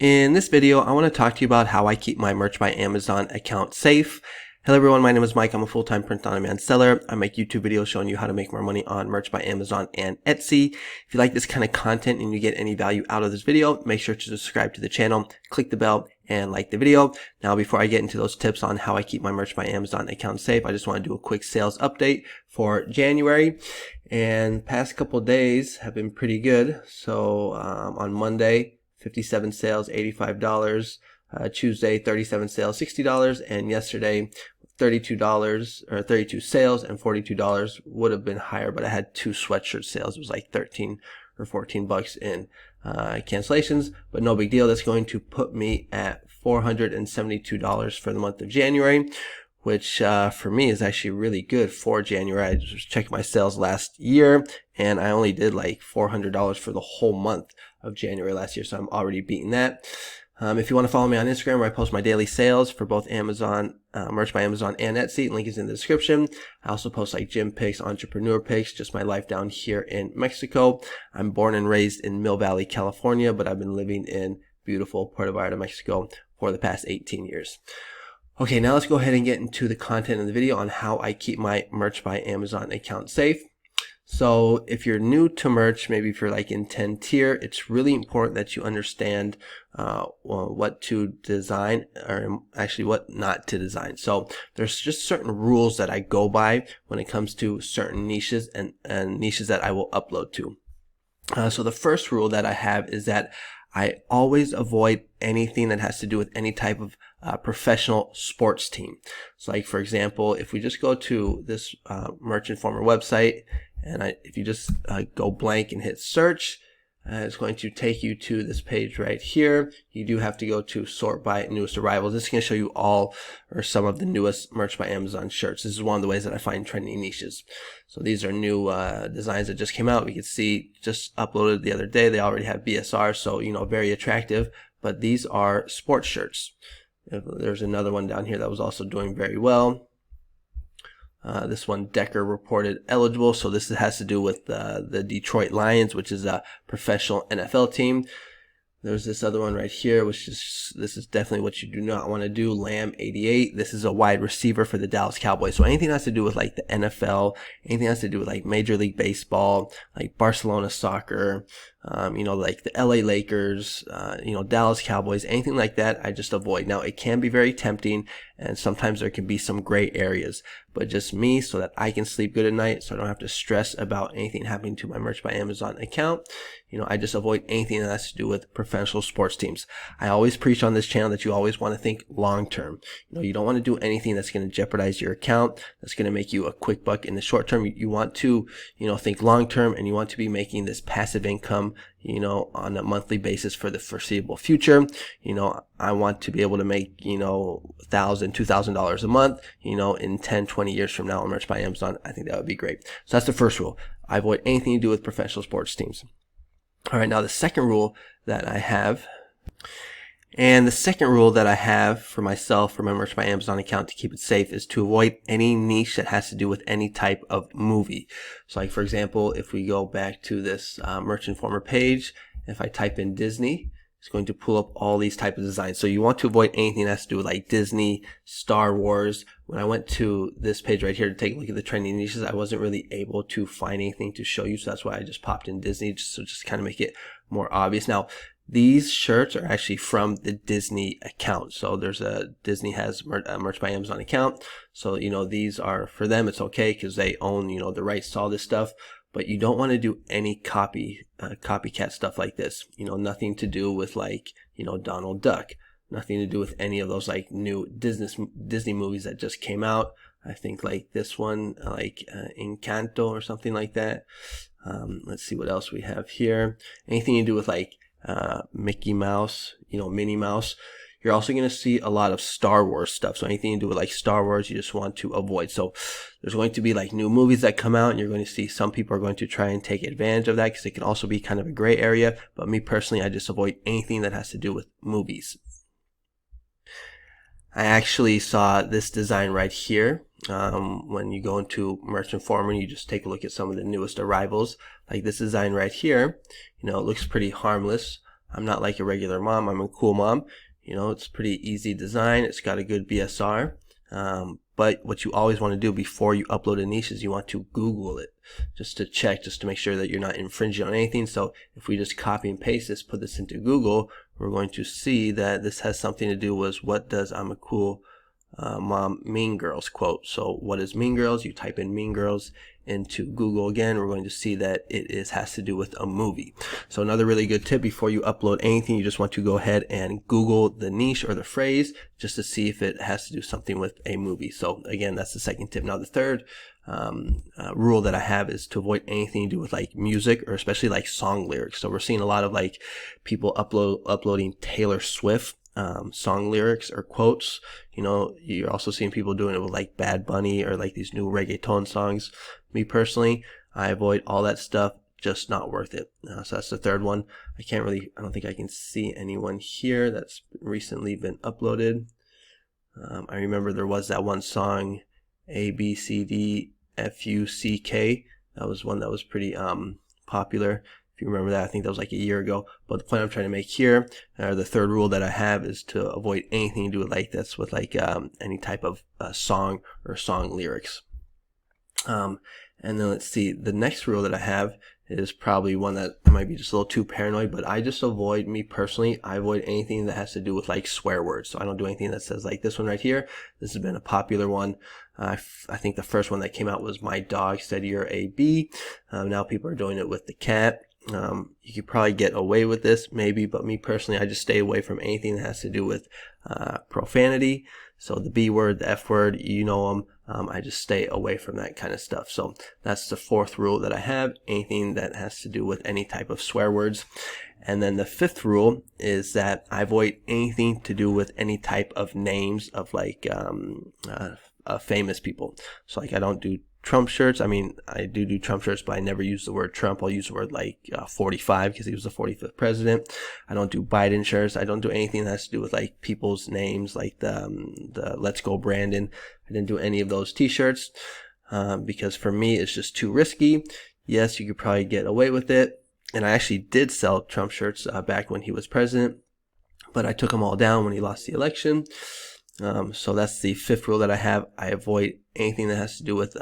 In this video, I want to talk to you about how I keep my Merch by Amazon account safe. Hello everyone, my name is Mike. I'm a full-time print-on-demand seller. I make YouTube videos showing you how to make more money on Merch by Amazon and Etsy. If you like this kind of content and you get any value out of this video, make sure to subscribe to the channel, click the bell, and like the video. Now, before I get into those tips on how I keep my Merch by Amazon account safe, I just want to do a quick sales update for January. And past couple days have been pretty good. So on Monday, 57 sales, $85. Tuesday, 37 sales, $60. And yesterday, $32 or 32 sales and $42. Would have been higher, but I had 2 sweatshirt sales. It was like 13 or 14 bucks in cancellations, but no big deal. That's going to put me at $472 for the month of January, which for me is actually really good for January. I just checked my sales last year and I only did like $400 for the whole month of January last year, so I'm already beating that. If you want to follow me on Instagram, where I post my daily sales for both Amazon, Merch by Amazon and Etsy, link is in the description. I also post like gym pics, entrepreneur pics, just my life down here in Mexico. I'm born and raised in Mill Valley, California, but I've been living in beautiful Puerto Vallarta, Mexico for the past 18 years. Okay, now let's go ahead and get into the content of the video on how I keep my Merch by Amazon account safe. So if you're new to merch, maybe if you're like in 10 tier, it's really important that you understand what to design, or actually what not to design. So there's just certain rules that I go by when it comes to certain niches and niches that I will upload to. So the first rule that I have is that I always avoid anything that has to do with any type of professional sports team. So like, for example, if we just go to this Merch Informer website, and if you just go blank and hit search, it's going to take you to this page right here. You do have to go to sort by newest arrivals. This is going to show you all or some of the newest Merch by Amazon shirts. This is one of the ways that I find trending niches. So these are new designs that just came out. We can see just uploaded the other day. They already have BSR, so very attractive. But these are sports shirts. There's another one down here that was also doing very well. This one, Decker reported eligible. So this has to do with the Detroit Lions, which is a professional NFL team. There's this other one right here, which is, this is definitely what you do not want to do. Lamb 88. This is a wide receiver for the Dallas Cowboys. So anything that has to do with like the NFL, anything that has to do with like Major League Baseball, like Barcelona soccer, like the LA Lakers, Dallas Cowboys, anything like that, I just avoid. Now, it can be very tempting, and sometimes there can be some gray areas, but just me, so that I can sleep good at night, so I don't have to stress about anything happening to my Merch by Amazon account. I just avoid anything that has to do with professional sports teams. I always preach on this channel that you always want to think long term. You don't want to do anything that's going to jeopardize your account, that's going to make you a quick buck in the short term. You want to, think long term, and you want to be making this passive income, on a monthly basis for the foreseeable future. I want to be able to make, $1,000, $2,000 a month, in 10, 20 years from now on Merch by Amazon. I think that would be great. So that's the first rule. I avoid anything to do with professional sports teams. All right, now the second rule that I have, for myself, for my Merch by Amazon account to keep it safe, is to avoid any niche that has to do with any type of movie. So like, for example, if we go back to this Merch Informer page, if I type in Disney, it's going to pull up all these type of designs. So you want to avoid anything that has to do with like Disney, Star Wars. When I went to this page right here to take a look at the trending niches, I wasn't really able to find anything to show you. So that's why I just popped in Disney, just kind of make it more obvious. Now, these shirts are actually from the Disney account. So Disney has a Merch by Amazon account. So, these are for them. It's okay because they own, the rights to all this stuff. But you don't want to do any copycat stuff like this. Nothing to do with like, Donald Duck. Nothing to do with any of those like new Disney movies that just came out. I think like this one, like Encanto or something like that. Let's see what else we have here. Anything to do with like Mickey Mouse, Minnie Mouse. You're also going to see a lot of Star Wars stuff. So anything to do with like Star Wars, you just want to avoid. So there's going to be like new movies that come out, and you're going to see some people are going to try and take advantage of that because it can also be kind of a gray area. But me personally, I just avoid anything that has to do with movies. I actually saw this design right here. When you go into Merch Informer, you just take a look at some of the newest arrivals. Like this design right here, it looks pretty harmless. I'm not like a regular mom. I'm a cool mom. You know, it's pretty easy design. It's got a good BSR. But what you always want to do before you upload a niche is you want to Google it just to check, just to make sure that you're not infringing on anything. So if we just copy and paste this, put this into Google, we're going to see that this has something to do with what does I'm a cool mom Mean Girls quote. So what is Mean Girls? You type in Mean Girls into Google again, we're going to see that it has to do with a movie. So another really good tip before you upload anything, you just want to go ahead and Google the niche or the phrase just to see if it has to do something with a movie. So again, that's the second tip. Now the third rule that I have is to avoid anything to do with like music, or especially like song lyrics. So we're seeing a lot of like people uploading Taylor Swift song lyrics or quotes. You know, you're also seeing people doing it with like Bad Bunny or like these new reggaeton songs. Me personally, I avoid all that stuff. Just not worth it. So that's the third one. I don't think I can see anyone here that's recently been uploaded. I remember there was that one song, ABCDFUCK. That was one that was pretty popular. If you remember that, I think that was like a year ago. But the point I'm trying to make here, the third rule that I have, is to avoid anything to do with like this, with like any type of song or song lyrics. And then let's see, the next rule that I have is probably one that might be just a little too paranoid, but I just avoid, me personally, I avoid anything that has to do with like swear words. So I don't do anything that says like this one right here. This has been a popular one. I think the first one that came out was "My dog said you're a bee." Now people are doing it with the cat. You could probably get away with this maybe, but me personally, I just stay away from anything that has to do with profanity. So the B word, the F word, you know them. I just stay away from that kind of stuff. So that's the fourth rule that I have, anything that has to do with any type of swear words. And then the fifth rule is that I avoid anything to do with any type of names of like famous people. So like I don't do Trump shirts. I mean, I do Trump shirts, but I never use the word Trump. I'll use the word like 45 because he was the 45th president. I don't do Biden shirts. I don't do anything that has to do with like people's names, like the Let's Go Brandon. I didn't do any of those t-shirts because for me, it's just too risky. Yes, you could probably get away with it. And I actually did sell Trump shirts back when he was president, but I took them all down when he lost the election. So that's the fifth rule that I have. I avoid anything that has to do with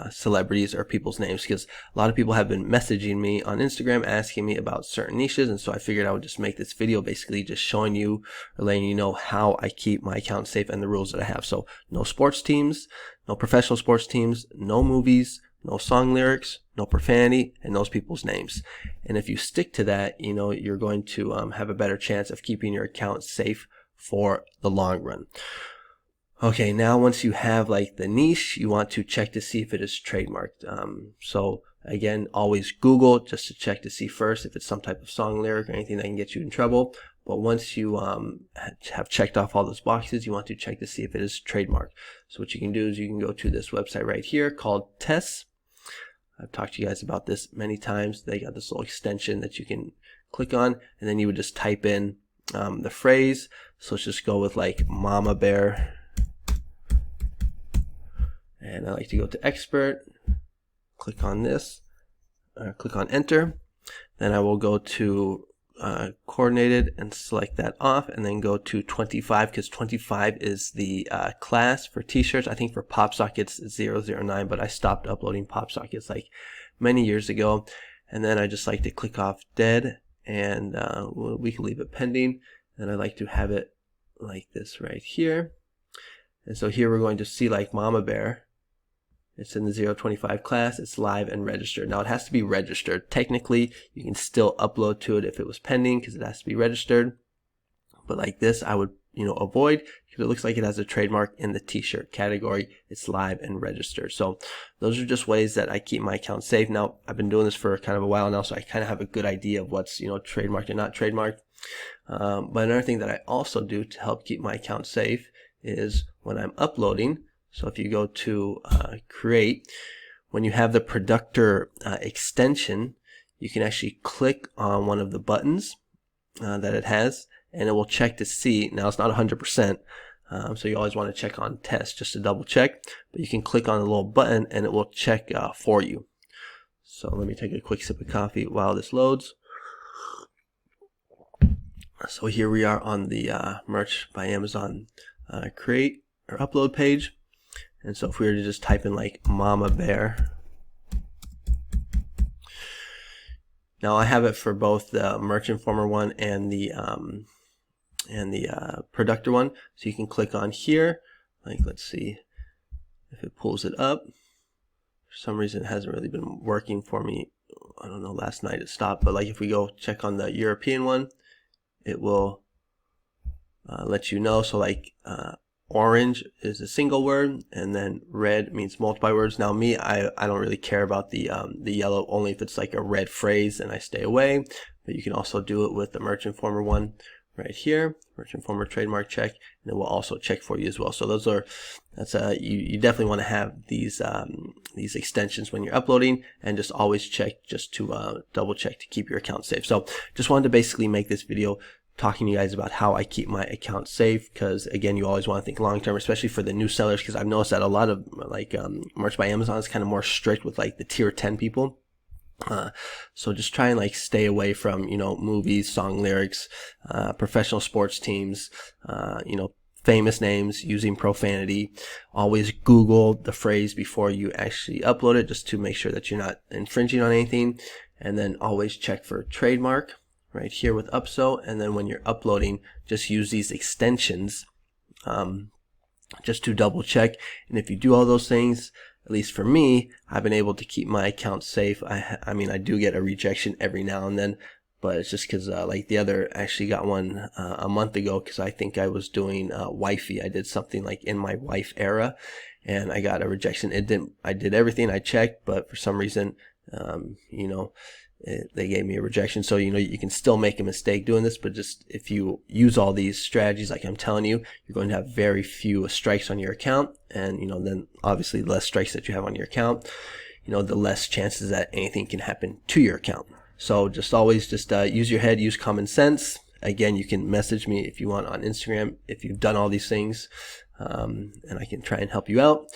celebrities or people's names, because a lot of people have been messaging me on Instagram asking me about certain niches, and so I figured I would just make this video basically just showing you or letting you know how I keep my account safe and the rules that I have. So no sports teams, no professional sports teams, no movies, no song lyrics, no profanity, and those people's names. And if you stick to that, you know, you're going to have a better chance of keeping your account safe for the long run. Okay, now once you have like the niche, you want to check to see if it is trademarked. So again, always Google just to check to see first if it's some type of song lyric or anything that can get you in trouble. But once you have checked off all those boxes, you want to check to see if it is trademarked. So what you can do is you can go to this website right here called Tess. I've talked to you guys about this many times. They got this little extension that you can click on, and then you would just type in the phrase. So let's just go with like mama bear. And I like to go to expert, click on this, click on enter. Then I will go to coordinated and select that off, and then go to 25 because 25 is the class for t-shirts. I think for pop sockets it's 009, but I stopped uploading pop sockets like many years ago. And then I just like to click off dead, and we can leave it pending. And I like to have it like this right here. And so here we're going to see like mama bear. It's in the 025 class. It's live and registered. Now it has to be registered. Technically, you can still upload to it if it was pending because it has to be registered. But like this, I would, avoid because it looks like it has a trademark in the t-shirt category. It's live and registered. So those are just ways that I keep my account safe. Now I've been doing this for kind of a while now, so I kind of have a good idea of what's, trademarked and not trademarked. But another thing that I also do to help keep my account safe is when I'm uploading. So if you go to create, when you have the producer extension, you can actually click on one of the buttons that it has, and it will check to see. Now it's not 100%, so you always want to check on test just to double check, but you can click on the little button and it will check for you. So let me take a quick sip of coffee while this loads. So here we are on the Merch by Amazon create or upload page. And so if we were to just type in like Mama Bear. Now I have it for both the Merch Informer one and the Productor one. So you can click on here. Like, let's see if it pulls it up. For some reason it hasn't really been working for me. I don't know, last night it stopped, but like if we go check on the European one, it will let you know. So like orange is a single word, and then red means multiple words. Now me, I don't really care about the yellow, only if it's like a red phrase, and I stay away. But you can also do it with the Merch Informer one right here, Merch Informer trademark check, and it will also check for you as well. So you definitely want to have these extensions when you're uploading, and just always check just to double check to keep your account safe. So just wanted to basically make this video talking to you guys about how I keep my account safe, because again, you always want to think long term, especially for the new sellers, because I've noticed that a lot of like Merch by Amazon is kind of more strict with like the tier 10 people. So just try and like stay away from, you know, movies, song lyrics, professional sports teams, you know, famous names, using profanity. Always Google the phrase before you actually upload it, just to make sure that you're not infringing on anything. And then always check for trademark right here with UPSO. And then when you're uploading, just use these extensions just to double check. And if you do all those things, at least for me, I've been able to keep my account safe. I mean, I do get a rejection every now and then, but it's just because like the other actually got one a month ago, because I think I was doing wifey. I did something like in my wife era, and I got a rejection. I did everything, I checked, but for some reason, you know, they gave me a rejection. So, you know, you can still make a mistake doing this, but just if you use all these strategies like I'm telling you, you're going to have very few strikes on your account. And, you know, then obviously the less strikes that you have on your account, you know, the less chances that anything can happen to your account. So just always just use your head, use common sense. Again, you can message me if you want on Instagram if you've done all these things, and I can try and help you out.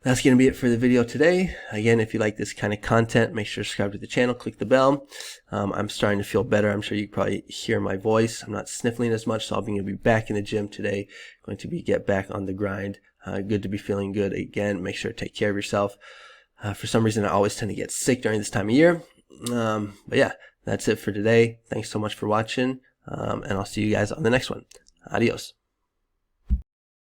That's going to be it for the video today. Again, if you like this kind of content, make sure to subscribe to the channel, click the bell. I'm starting to feel better. I'm sure you can probably hear my voice. I'm not sniffling as much, so I'm going to be back in the gym today. Going to get back on the grind. Good to be feeling good again. Make sure to take care of yourself. For some reason, I always tend to get sick during this time of year. But yeah, that's it for today. Thanks so much for watching, and I'll see you guys on the next one. Adios.